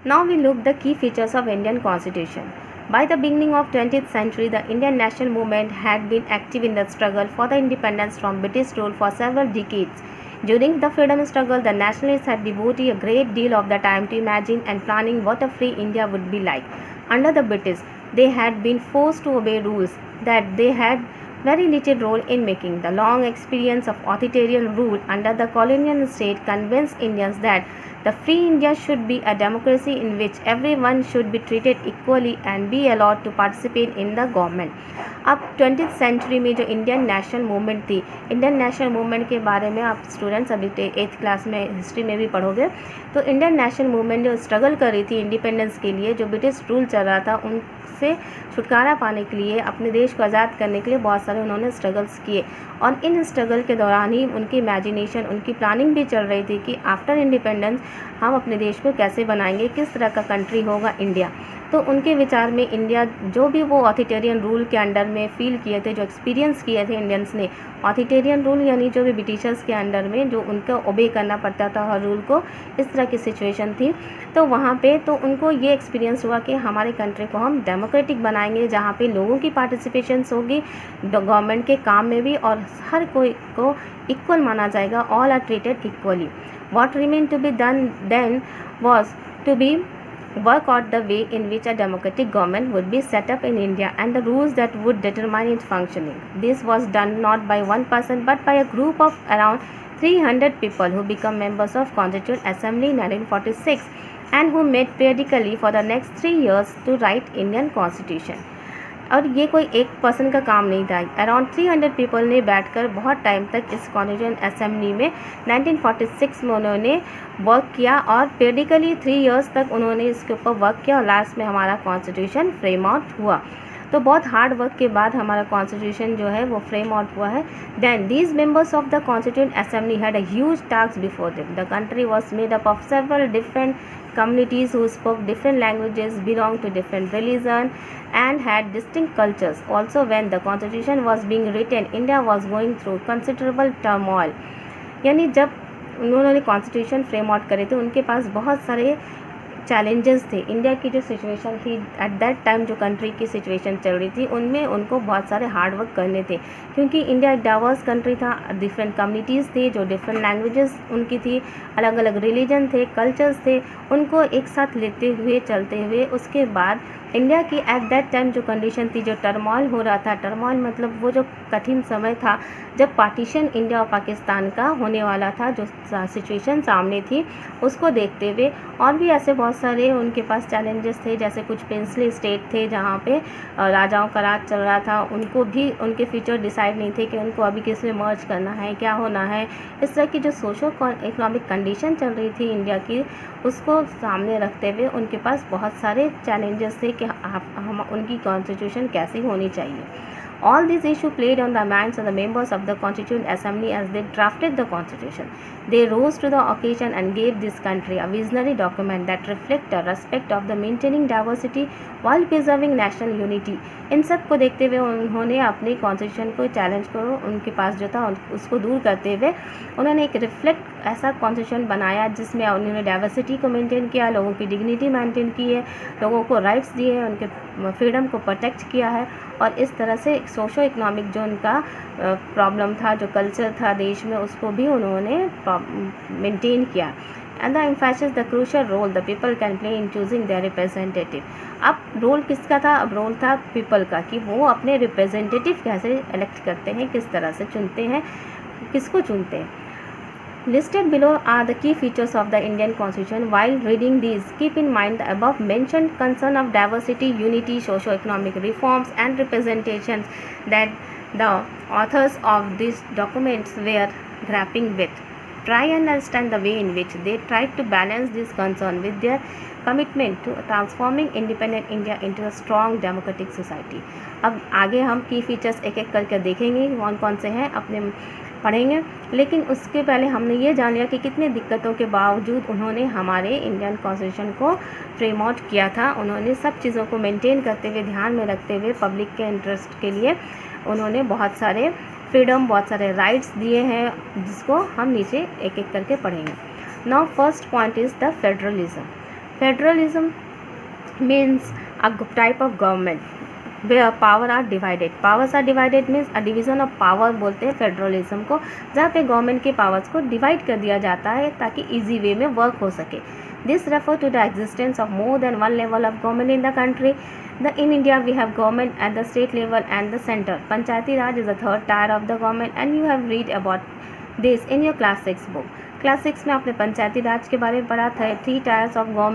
Now we look the key features of Indian Constitution. By the beginning of 20th century, the Indian national movement had been active in the struggle for the independence from British rule for several decades. During the freedom struggle, the nationalists had devoted a great deal of the time to imagine and planning what a free India would be like. Under the British, they had been forced to obey rules that they had very little role in making. The long experience of authoritarian rule under the colonial state convinced Indians that the free India should be a democracy in which everyone should be treated equally and be allowed to participate in the government. अब 20th century में जो Indian national movement थी, Indian national movement के बारे में आप students अभी 8th class में हिस्ट्री में भी पढ़ोगे। तो इंडियन नेशनल मूवमेंट जो स्ट्रगल कर रही थी इंडिपेंडेंस के लिए, जो ब्रिटिश रूल चल रहा था उनसे छुटकारा पाने के लिए, अपने देश को आज़ाद करने के लिए बहुत सारे उन्होंने स्ट्रगल्स किए। और इन स्ट्रगल के दौरान ही उनकी इमेजिनेशन, उनकी प्लानिंग भी चल रही थी कि आफ्टर इंडिपेंडेंस हम अपने देश को कैसे बनाएंगे, किस तरह का कंट्री होगा इंडिया। तो उनके विचार में इंडिया जो भी वो ऑथोरिटेरियन रूल के अंडर में फील किए थे, जो एक्सपीरियंस किए थे इंडियंस ने, ऑथोरिटेरियन रूल यानी जो भी ब्रिटिशर्स के अंडर में जो उनको ओबे करना पड़ता था हर रूल को, इस तरह की सिचुएशन थी। तो वहाँ पे तो उनको ये एक्सपीरियंस हुआ कि हमारे कंट्री को हम डेमोक्रेटिक बनाएंगे, जहाँ पे लोगों की पार्टिसिपेशंस होगी गवर्नमेंट के काम में भी, और हर कोई को इक्वल माना जाएगा, all are treated equally. What remained to be done then was to be work out the way in which a democratic government would be set up in India and the rules that would determine its functioning. This was done not by one person but by a group of around 300 people who became members of Constituent Assembly in 1946 and who met periodically for the next 3 years to write Indian Constitution. और ये कोई एक person का काम नहीं था। Around 300 people ने बैठकर बहुत टाइम तक इस कॉन्स्टिट्यूएंट असेंबली में 1946 में उन्होंने वर्क किया और पीरियडिकली 3 इयर्स तक उन्होंने इसके ऊपर वर्क किया और लास्ट में हमारा कॉन्स्टिट्यूशन फ्रेम आउट हुआ। तो बहुत हार्ड वर्क के बाद हमारा कॉन्स्टिट्यूशन जो है वो फ्रेम आउट हुआ है। Then these members of the constituent assembly had a huge task before them. The country was made up of several different communities who spoke different languages, belonged to different religion and had distinct cultures. Also, when the constitution was being written, India was going through considerable turmoil. यानी जब उन्होंने constitution frame out करे थे उनके पास बहुत सारे challenges थे। India की जो सिचुएशन थी एट दैट टाइम, जो कंट्री की सिचुएशन चल रही थी, उनमें उनको बहुत सारे हार्ड वर्क करने थे, क्योंकि इंडिया एक डाइवर्स कंट्री था, डिफरेंट कम्युनिटीज़ थी, जो डिफरेंट लैंग्वेजेस उनकी थी, अलग अलग रिलीजन थे, कल्चर्स थे, उनको एक साथ लेते हुए चलते हुए उसके बाद इंडिया की एट दैट टाइम जो कंडीशन थी, जो टर्मोइल हो रहा था, टर्मोइल मतलब वो जो कठिन समय था जब पार्टीशन इंडिया और पाकिस्तान का होने वाला था, जो सिचुएशन सामने थी उसको देखते हुए, और भी ऐसे बहुत सारे उनके पास चैलेंजेस थे, जैसे कुछ पेंसिली स्टेट थे जहाँ पे राजाओं का राज चल रहा था, उनको भी उनके फ्यूचर डिसाइड नहीं थे कि उनको अभी किस में मर्ज करना है, क्या होना है। इस तरह की जो सोशो इकोनॉमिक कंडीशन चल रही थी इंडिया की, उसको सामने रखते हुए उनके पास बहुत सारे चैलेंजेस थे कि हम उनकी कॉन्स्टिट्यूशन कैसी होनी चाहिए। All these issues played on the minds of the members of the Constituent Assembly as they drafted the Constitution. They rose to the occasion and gave this country a visionary document that reflects the respect of the maintaining diversity while preserving national unity. इन सब को देखते हुए उन्होंने अपने constitution को challenge को उनके पास जो था उसको दूर करते हुए उन्होंने एक रिफ्लेक्ट ऐसा कॉन्स्टिट्यूशन बनाया जिसमें उन्होंने डाइवर्सिटी को मेंटेन किया, लोगों की डिग्निटी मेंटेन की है, लोगों को राइट्स दिए हैं, उनके फ्रीडम को प्रोटेक्ट किया है, और इस तरह से सोशो इकोनॉमिक जो उनका प्रॉब्लम था, जो कल्चर था देश में, उसको भी उन्होंने मेंटेन किया। And the emphasis the crucial role the people can play in choosing their representative. अब रोल किसका था? अब रोल था पीपल का, कि वो अपने रिप्रेजेंटेटिव कैसे इलेक्ट करते हैं, किस तरह से चुनते हैं, किसको चुनते हैं। Listed below are the key features of the Indian Constitution. While reading these, keep in mind the above mentioned concern of diversity, unity, socio-economic reforms and representations that the authors of these documents were grappling with. Try and understand the way in which they tried to balance this concern with their commitment to transforming independent India into a strong democratic society. अब आगे हम की features एक एक करके देखेंगे कौन कौन से हैं, अपने पढ़ेंगे, लेकिन उसके पहले हमने ये जान लिया कि कितने दिक्कतों के बावजूद उन्होंने हमारे इंडियन कॉन्स्टिट्यूशन को फ्रेम आउट किया था। उन्होंने सब चीज़ों को मेंटेन करते हुए, ध्यान में रखते हुए, पब्लिक के इंटरेस्ट के लिए उन्होंने बहुत सारे फ्रीडम, बहुत सारे राइट्स दिए हैं, जिसको हम नीचे एक एक करके पढ़ेंगे। Now first point is the federalism. Federalism means a type of government where power are divided. Powers are divided means a division of power बोलते हैं फेडरलिज्म को, जहाँ पे गवर्नमेंट के पावर्स को डिवाइड कर दिया जाता है ताकि इजी वे में वर्क हो सके. This refer to the existence of more than one level of government in the country. In India we have government at the state level and the center. Panchayati Raj is the third tier of the government and you have read about this in your class 6 book. Class 6 में आपने पंचायती राज के बारे में पढ़ा था. 3 tyres of government